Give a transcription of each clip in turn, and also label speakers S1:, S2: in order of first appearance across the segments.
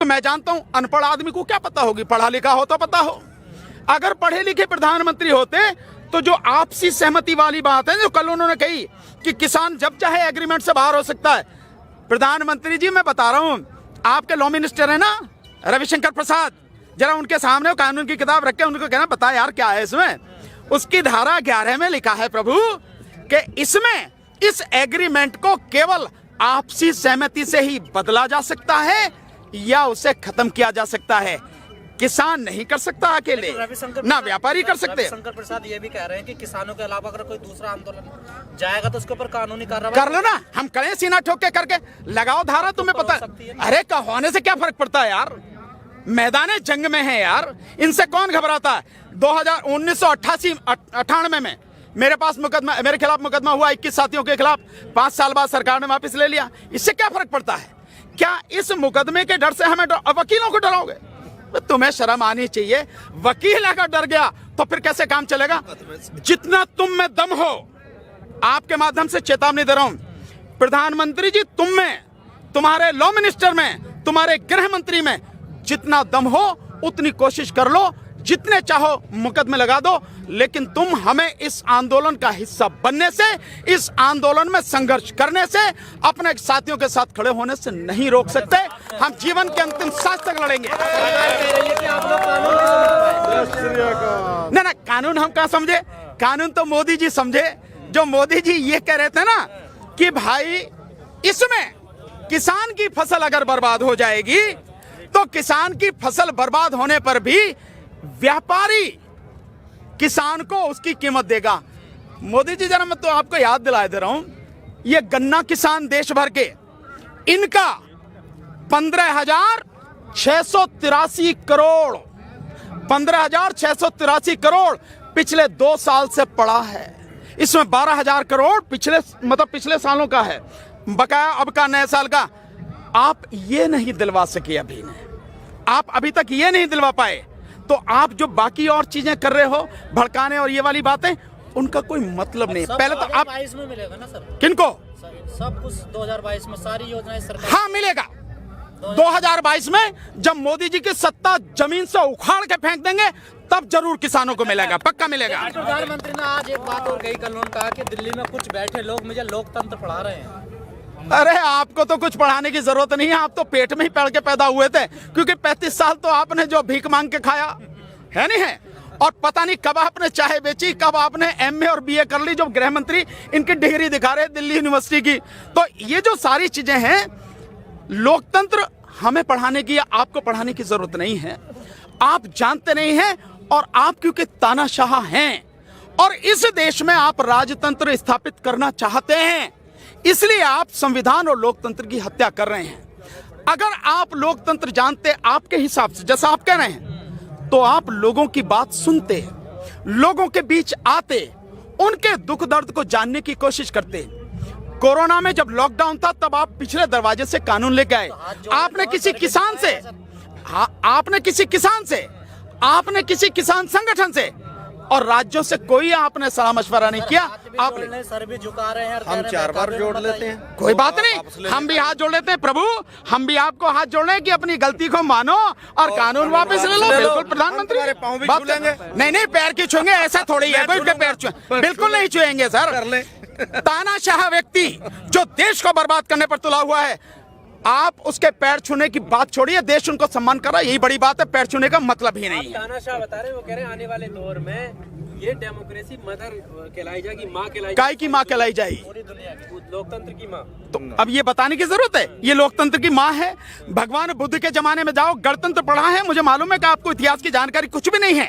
S1: मैं जानता हूं अनपढ़ आदमी को क्या पता होगी, पढ़ा लिखा हो तो पता हो। अगर पढ़े लिखे प्रधानमंत्री होते तो जो आपसी सहमति वाली बात है जो कल उन्होंने कही कि किसान जब चाहे एग्रीमेंट से बाहर हो सकता है, प्रधानमंत्री जी मैं बता रहा हूं, आपके लॉ मिनिस्टर है ना रविशंकर प्रसाद, जरा उनके सामने कानून की किताब रख के उनको कहना बता यार क्या है इसमें। उसकी धारा 11 में लिखा है प्रभु कि इसमें इस एग्रीमेंट को केवल आपसी सहमति से ही बदला जा सकता है या उसे खत्म किया जा सकता है, किसान नहीं कर सकता अकेले, ना व्यापारी कर सकते।
S2: रविशंकर प्रसाद ये भी कह रहे हैं कि किसानों के अलावा अगर कोई दूसरा आंदोलन जाएगा तो उसके ऊपर कानूनी कार्रवाई
S1: कर लो ना, हम करें सीना ठोक के करके लगाओ धारा, तुम्हें पता है। अरे होने से क्या फर्क पड़ता है यार, मैदान जंग में है यार, इनसे कौन घबराता है। 1998 में मेरे पास मुकदमा, मेरे खिलाफ मुकदमा हुआ 21 साथियों के खिलाफ, 5 साल बाद सरकार ने वापस ले लिया। इससे क्या फर्क पड़ता है? क्या इस मुकदमे के डर से हमें वकीलों को डराओगे? तुम्हें शर्म आनी चाहिए। वकील अगर डर गया तो फिर कैसे काम चलेगा? जितना तुम में दम हो, आपके माध्यम से चेतावनी दे रहा हूं, प्रधानमंत्री जी तुम में, तुम्हारे लॉ मिनिस्टर में, तुम्हारे गृह मंत्री में जितना दम हो उतनी कोशिश कर लो, जितने चाहो मुकदमे लगा दो, लेकिन तुम हमें इस आंदोलन का हिस्सा बनने से, इस आंदोलन में संघर्ष करने से, अपने साथियों के साथ खड़े होने से नहीं रोक सकते। हम जीवन के अंतिम सांस तक लड़ेंगे। ना कानून हम कहाँ समझे, कानून तो मोदी जी समझे। जो मोदी जी ये कह रहे थे ना कि भाई इसमें किसान की फसल अगर बर्बाद हो जाएगी तो किसान की फसल बर्बाद होने पर भी व्यापारी किसान को उसकी कीमत देगा। मोदी जी जरा मैं तो आपको याद दिलाए दे रहा हूं, ये गन्ना किसान देश भर के, इनका 15,683 करोड़ 15,683 करोड़ पिछले 2 साल से पड़ा है। इसमें 12,000 करोड़ पिछले सालों का है, बकाया अब का नए साल का। आप ये नहीं दिलवा सके अभी ने, आप अभी तक ये नहीं दिलवा पाए, तो आप जो बाकी और चीजें कर रहे हो, भड़काने और ये वाली बातें, उनका कोई मतलब नहीं। पहले तो आप
S2: 2022 में मिलेगा ना सर,
S1: किनको
S2: सब कुछ 2022 में सारी योजनाएं सरकार,
S1: हाँ मिलेगा। 2022 में जब मोदी जी की सत्ता जमीन से उखाड़ के फेंक देंगे तब जरूर किसानों को मिलेगा, पक्का मिलेगा।
S2: प्रधानमंत्री ने आज एक बात और कही, कल उन्होंने कहा कि दिल्ली में कुछ बैठे लोग मुझे लोकतंत्र पढ़ा रहे हैं।
S1: अरे आपको तो कुछ पढ़ाने की जरूरत नहीं है, आप तो पेट में ही पढ़ के पैदा हुए थे, क्योंकि 35 साल तो आपने जो भीख मांग के खाया है नहीं है, और पता नहीं कब आपने चाय बेची, कब आपने MA और BA कर ली, जो गृह मंत्री इनकी डिग्री दिखा रहे दिल्ली यूनिवर्सिटी की। तो ये जो सारी चीजें हैं, लोकतंत्र हमें पढ़ाने की या आपको पढ़ाने की जरूरत नहीं है। आप जानते नहीं हैं, और आप क्योंकि तानाशाह हैं और इस देश में आप राजतंत्र स्थापित करना चाहते हैं, इसलिए आप संविधान और लोकतंत्र की हत्या कर रहे हैं। अगर आप लोकतंत्र जानते आपके हिसाब से, जैसा आप कह रहे हैं, तो आप लोगों की बात सुनते, लोगों के बीच आते, उनके दुख दर्द को जानने की कोशिश करते। कोरोना में जब लॉकडाउन था तब आप पिछले दरवाजे से कानून लेके आए। आपने किसी किसान से, आपने किसी किसान से, आपने किसी किसान संगठन से और राज्यों से कोई आपने सलाह मशवरा नहीं किया। आपने
S2: सर भी झुका रहे हैं,
S3: हम 4 बार जोड़ लेते हैं,
S1: कोई बात नहीं, हम भी हाथ जोड़ लेते हैं। प्रभु हम भी आपको हाथ जोड़ रहे हैं कि अपनी गलती को मानो और कानून वापस ले लो। बिल्कुल प्रधानमंत्री, नहीं पैर की छूएंगे, ऐसा थोड़ी है कोई पैर छुए, बिल्कुल नहीं छुएंगे सर। तानाशाह व्यक्ति जो देश को बर्बाद करने पर तुला हुआ है, आप उसके पैर छूने की बात छोड़िए, देश उनको सम्मान कर रहा है, यही बड़ी बात है। पैर छूने का मतलब ही नहीं है।
S4: तानाशाह बता रहे हैं, वो कह रहे हैं आने वाले दौर में ये डेमोक्रेसी मदर कहलाई जाएगी, माँ कहलाई,
S1: काय की माँ कहलाई जाएगी,
S4: पूरी दुनिया की लोकतंत्र की माँ।
S1: तो अब ये बताने की जरूरत है, ये लोकतंत्र की माँ है। भगवान बुद्ध के जमाने में जाओ, गणतंत्र पढ़ा है, मुझे मालूम है कि आपको इतिहास की जानकारी कुछ भी नहीं है।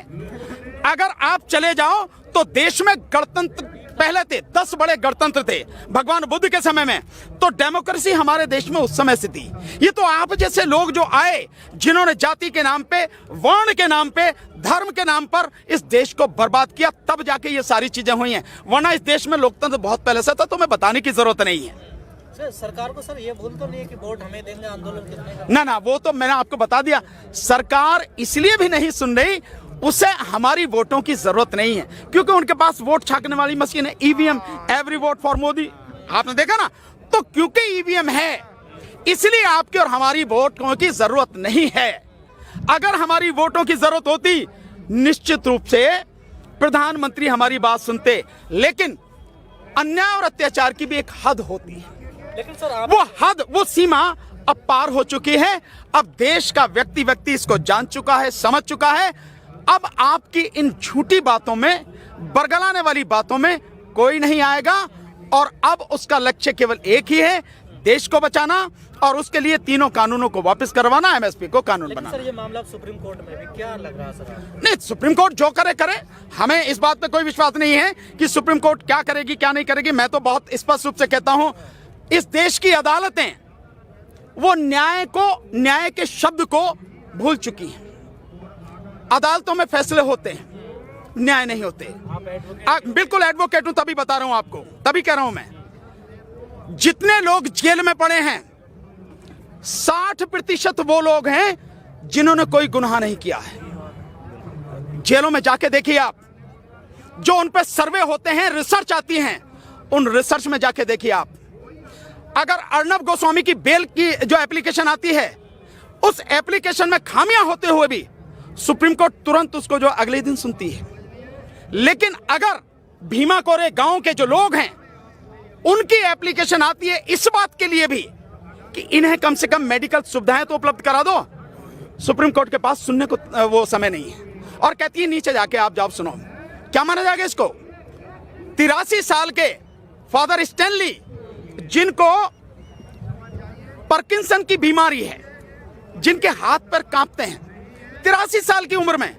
S1: अगर आप चले जाओ तो देश में गणतंत्र पहले थे, 10 बड़े गणतंत्र थे भगवान बुद्ध के समय में, तो डेमोक्रेसी हमारे देश में उस समय से थी। ये तो आप जैसे लोग जो आए, जिन्होंने जाति के नाम पे, वर्ण के नाम पे, धर्म के नाम पर इस देश को बर्बाद किया, तब जाके ये सारी चीजें हुई हैं। वरना इस देश में लोकतंत्र बहुत पहले से था, तो मैं बताने की जरूरत नहीं है।
S2: सरकार को सर ये भूल तो नहीं है कि वोट हमें देंगे आंदोलन करने का?
S1: ना वो तो मैंने आपको बता दिया, सरकार इसलिए भी नहीं सुन रही, उसे हमारी वोटों की जरूरत नहीं है, क्योंकि उनके पास वोट छापने वाली मशीन है, EVM, every vote for Modi, आपने देखा ना। तो क्योंकि EVM है, इसलिए आपकी और हमारी वोटों की जरूरत नहीं है। अगर हमारी वोटों की जरूरत होती, निश्चित रूप से प्रधानमंत्री हमारी बात सुनते, लेकिन अन्याय और अत्याचार की भी एक हद होती है।
S2: लेकिन सर आप
S1: वो हद, वो सीमा अब पार हो चुकी है। अब देश का व्यक्ति इसको जान चुका है, समझ चुका है। अब आपकी इन झूठी बातों में, बरगलाने वाली बातों में कोई नहीं आएगा। और अब उसका लक्ष्य केवल एक ही है, देश को बचाना और उसके लिए तीनों कानूनों को वापस करवाना, एमएसपी को कानून
S2: लेकिन
S1: बनाना।
S2: सर ये मामला सुप्रीम कोर्ट में भी क्या लग रहा है सर आपको?
S1: नहीं, सुप्रीम कोर्ट जो करे करे, हमें इस बात पे कोई विश्वास नहीं है कि सुप्रीम कोर्ट क्या करेगी क्या नहीं करेगी। मैं तो बहुत स्पष्ट रूप से कहता हूं, इस देश की अदालतें वो न्याय के शब्द को भूल चुकी हैं। अदालतों में फैसले होते हैं, न्याय नहीं होते।
S2: आप एडवोकेट
S1: बिल्कुल एडवोकेट हूं, तभी बता रहा हूं आपको, तभी कह रहा हूं मैं। जितने लोग जेल में पड़े हैं, 60% वो लोग हैं जिन्होंने कोई गुनाह नहीं किया है। जेलों में जाके देखिए आप, जो उन पे सर्वे होते हैं, रिसर्च आती हैं, उन रिसर्च में जाके देखिए आप। अगर अर्नब गोस्वामी की बेल की जो एप्लीकेशन आती है, उस एप्लीकेशन में खामियां होते हुए भी सुप्रीम कोर्ट तुरंत उसको जो अगले दिन सुनती है। लेकिन अगर भीमा कोरे गांव के जो लोग हैं, उनकी एप्लीकेशन आती है इस बात के लिए भी कि इन्हें कम से कम मेडिकल सुविधाएं तो उपलब्ध करा दो, सुप्रीम कोर्ट के पास सुनने को वो समय नहीं है। और कहती है नीचे जाके आप जवाब सुनो। क्या माना जाएगा इसको? 83 साल के फादर स्टैनली, जिनको पार्किंसन की बीमारी है, जिनके हाथ पैर कांपते हैं, 83 साल की उम्र में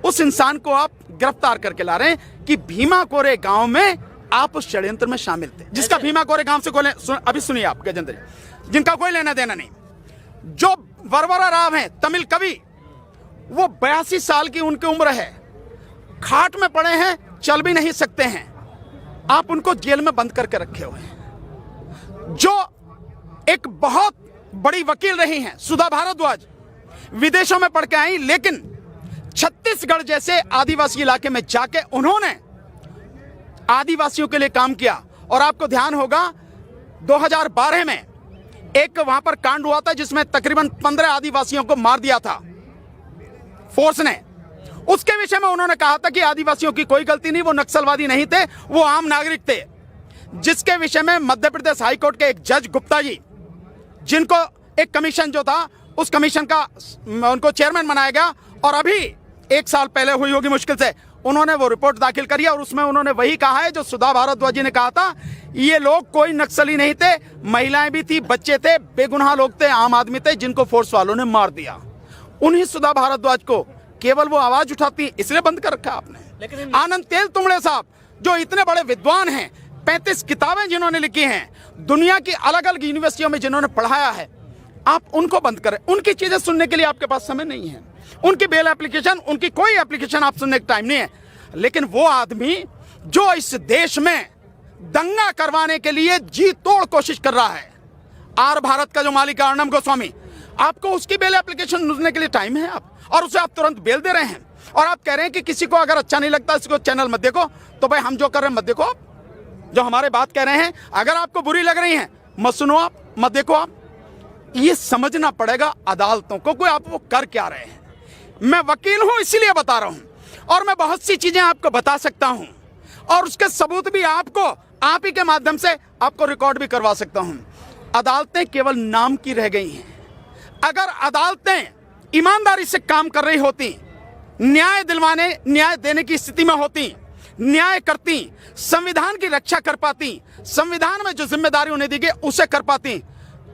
S1: उस इंसान को आप गिरफ्तार करके ला रहे हैं कि भीमा कोरे गांव में आप उस षड्यंत्र में शामिल थे, जिसका भीमा कोरे गांव से कोई अभी सुनिए आप गजेंद्र जी, जिनका कोई लेना देना नहीं। जो वरवरा राव हैं, तमिल कवि, वो 82 साल की उनकी उम्र है, खाट में पड़े हैं, चल भी नहीं सकते हैं, आप उनको जेल में बंद करके रखे हुए हैं। जो एक बहुत बड़ी वकील रही हैं, सुधा भारद्वाज, विदेशों में पढ़ के आई, लेकिन छत्तीसगढ़ जैसे आदिवासी इलाके में जाके उन्होंने आदिवासियों के लिए काम किया। और आपको ध्यान होगा 2012 में एक वहां पर कांड हुआ था जिसमें तकरीबन 15 आदिवासियों को मार दिया था फोर्स ने। उसके विषय में उन्होंने कहा था कि आदिवासियों की कोई गलती नहीं, वो नक्सलवादी नहीं थे, वो आम नागरिक थे। जिसके विषय में मध्य प्रदेश हाईकोर्ट के एक जज गुप्ता जी, जिनको एक कमीशन जो था, उस कमीशन का उनको चेयरमैन बनाया गया, और अभी 1 साल पहले हुई होगी मुश्किल से, उन्होंने वो रिपोर्ट दाखिल करी और उसमें उन्होंने वही कहा है जो सुधा भारद्वाज जी ने कहा था। ये लोग कोई नक्सली नहीं थे, महिलाएं भी थी, बच्चे थे, बेगुनाह लोग थे, आम आदमी थे, जिनको फोर्स वालों ने मार दिया। उन्हीं सुधा भारद्वाज को केवल वो आवाज उठाती, इसलिए बंद कर रखा आपने।
S2: लेकिन
S1: आनंद तेल तुमड़े साहब, जो इतने बड़े विद्वान हैं, 35 किताबें जिन्होंने लिखी हैं, दुनिया की अलग अलग यूनिवर्सिटियों में जिन्होंने पढ़ाया है, आप उनको बंद करें। उनकी चीजें सुनने के लिए आपके पास समय नहीं है। उनकी बेल एप्लीकेशन, उनकी कोई एप्लीकेशन आप सुनने का टाइम नहीं है। लेकिन वो आदमी जो इस देश में दंगा करवाने के लिए जी तोड़ कोशिश कर रहा है, आर भारत का जो मालिक है अर्नब गोस्वामी, आपको उसकी बेल एप्लीकेशन सुनने के लिए टाइम है आप, और उसे आप तुरंत बेल दे रहे हैं। और आप कह रहे हैं कि किसी को अगर अच्छा नहीं लगता इसको चैनल मत देखो, तो भाई हम जो कर रहे हैं मत देखो। आप जो हमारे बात कह रहे हैं, अगर आपको बुरी लग रही है मत सुनो, आप मत देखो। आप ये समझना पड़ेगा अदालतों को कोई आप वो कर क्या रहे हैं। मैं वकील हूं इसीलिए बता रहा हूं, और मैं बहुत सी चीजें आपको बता सकता हूं, और उसके सबूत भी आपको आप ही के माध्यम से आपको रिकॉर्ड भी करवा सकता हूं। अदालतें केवल नाम की रह गई हैं। अगर अदालतें ईमानदारी से काम कर रही होती, न्याय देने की स्थिति में होती, न्याय करती, संविधान की रक्षा कर पाती, संविधान में जो जिम्मेदारी उन्हें दी गई उसे कर पाती,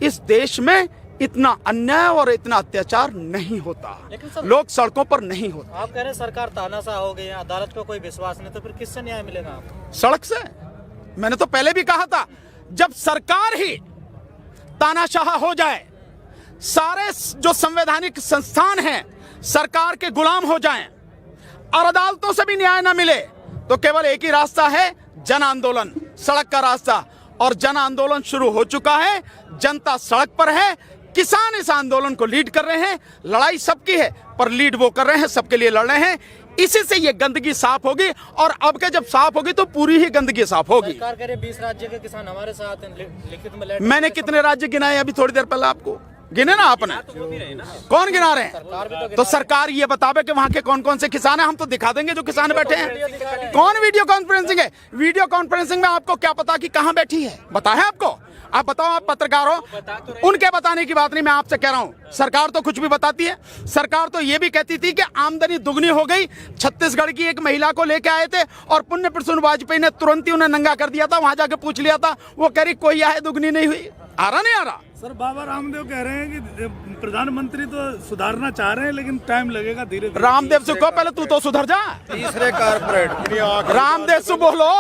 S1: इस देश में इतना अन्याय और इतना अत्याचार नहीं होता, लोग सड़कों पर नहीं होते।
S2: आप कह रहे हैं सरकार तानाशाह हो गई है, अदालत को कोई विश्वास नहीं, तो फिर किससे न्याय मिलेगा आपको?
S1: सड़क से। मैंने तो पहले भी कहा था, जब सरकार ही तानाशाह हो जाए, सारे जो संवैधानिक संस्थान हैं सरकार के गुलाम हो जाएं, और अदालतों से भी न्याय ना मिले, तो केवल एक ही रास्ता है, जन आंदोलन, सड़क का रास्ता। और जन आंदोलन शुरू हो चुका है, जनता सड़क पर है, किसान इस आंदोलन को लीड कर रहे हैं। लड़ाई सबकी है, पर लीड वो कर रहे हैं, सबके लिए लड़ रहे हैं। इसी से ये गंदगी साफ होगी, और अब के जब साफ होगी तो पूरी ही गंदगी साफ होगी।
S2: सरकार कह रही 20 राज्य के किसान हमारे साथ हैं, लिखित में लेटर।
S1: मैंने कितने राज्य गिनाए अभी थोड़ी देर पहले आपको? गिने ना आपने? कौन गिना रहे हैं? तो सरकार ये बतावे कि वहां के कौन कौन से किसान हैं, हम तो दिखा देंगे जो किसान बैठे हैं। कौन वीडियो कॉन्फ्रेंसिंग है? वीडियो कॉन्फ्रेंसिंग में आपको क्या पता कि कहां बैठी है? पता है आपको? आप बताओ, आप पत्रकार हो, उनके बताने की बात नहीं, मैं आपसे कह रहा हूं सरकार तो कुछ भी बताती है। सरकार तो ये भी कहती थी कि आमदनी दुगनी हो गई। छत्तीसगढ़ की एक महिला को लेके आए थे और पुण्य प्रसून वाजपेयी ने तुरंत ही उन्हें नंगा कर दिया था, वहां जाके पूछ लिया था, वो कह रही कोई आए दुगनी नहीं हुई। आ रहा नहीं आ रहा?
S3: सर बाबा रामदेव कह रहे हैं कि प्रधानमंत्री तो सुधारना चाह रहे हैं लेकिन टाइम लगेगा, धीरे धीरे।
S1: रामदेव से कहो पहले तू तो सुधर जा।
S5: तीसरे कारपोरेट
S1: रामदेव से बोलो,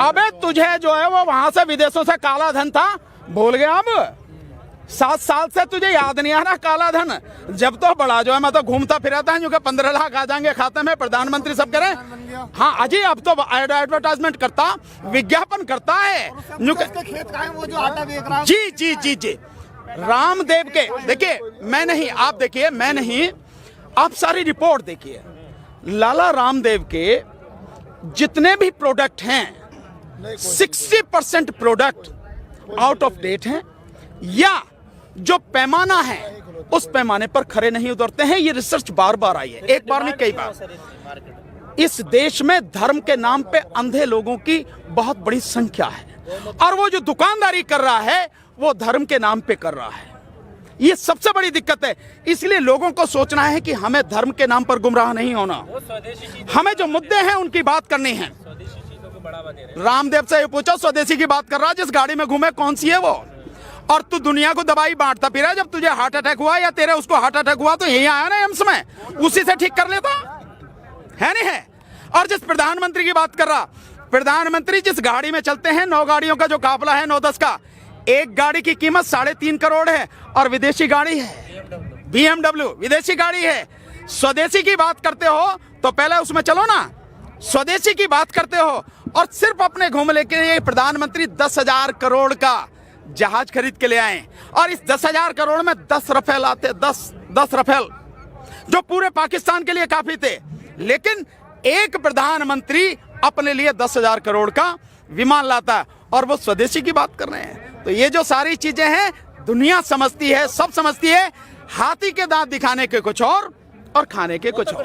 S1: अबे तुझे जो है वो वहां से विदेशों से काला धन था, भूल गया? अब 7 साल से तुझे याद नहीं आ रहा काला धन? जब तो बड़ा जो है मैं तो घूमता फिरता है, जो कि 15 लाख आ जाएंगे खाते में, प्रधानमंत्री सब कह रहे हैं। हाँ अजय, अब तो एडवर्टाइजमेंट करता, विज्ञापन करता है।
S5: खेत का है वो जो आटा बेच रहा है।
S1: जी जी जी जी, रामदेव के देखिए, मैं नहीं, आप देखिए, मैं नहीं, आप सारी रिपोर्ट देखिए। लाला रामदेव के जितने भी प्रोडक्ट हैं 60% प्रोडक्ट आउट ऑफ डेट हैं, या जो पैमाना है उस पैमाने पर खरे नहीं उतरते हैं। ये रिसर्च बार बार आई है, एक बार नहीं कई बार। इस देश में धर्म के नाम पे अंधे लोगों की बहुत बड़ी संख्या है, और वो जो दुकानदारी कर रहा है वो धर्म के नाम पे कर रहा है। ये सबसे बड़ी दिक्कत है। इसलिए लोगों को सोचना है कि हमें धर्म के नाम पर गुमराह नहीं होना, हमें जो मुद्दे हैं उनकी बात करनी है। रामदेव से ये पूछो, स्वदेशी की बात कर रहा, जिस गाड़ी में घूमे कौन सी है वो? और तू दुनिया को दवाई बांटता फिरा। जब तुझे हार्ट अटैक हुआ या तेरे उसको हार्ट अटैक हुआ तो यही आया ना एम्स में, उसी से ठीक कर लेता है नहीं है? और जिस प्रधानमंत्री की बात कर रहा, प्रधानमंत्री जिस गाड़ी में चलते हैं, 9 गाड़ियों का जो काफला है, 9-10 का, एक गाड़ी की कीमत 3.5 करोड़ है, और विदेशी गाड़ी है BMW, विदेशी गाड़ी है। स्वदेशी की बात करते हो तो पहले उसमें चलो ना। स्वदेशी की बात करते हो और सिर्फ अपने घूमने के लिए प्रधानमंत्री 10,000 करोड़ का जहाज खरीद के ले आए, और इस 10,000 करोड़ में 10 रफेल आते, 10 रफेल, जो पूरे पाकिस्तान के लिए काफी थे। लेकिन एक प्रधानमंत्री अपने लिए 10,000 करोड़ का विमान लाता है, और वो स्वदेशी की बात कर रहे हैं। तो ये जो सारी चीजें हैं दुनिया समझती है, सब समझती है। हाथी के दांत दिखाने के कुछ और खाने के कुछ और।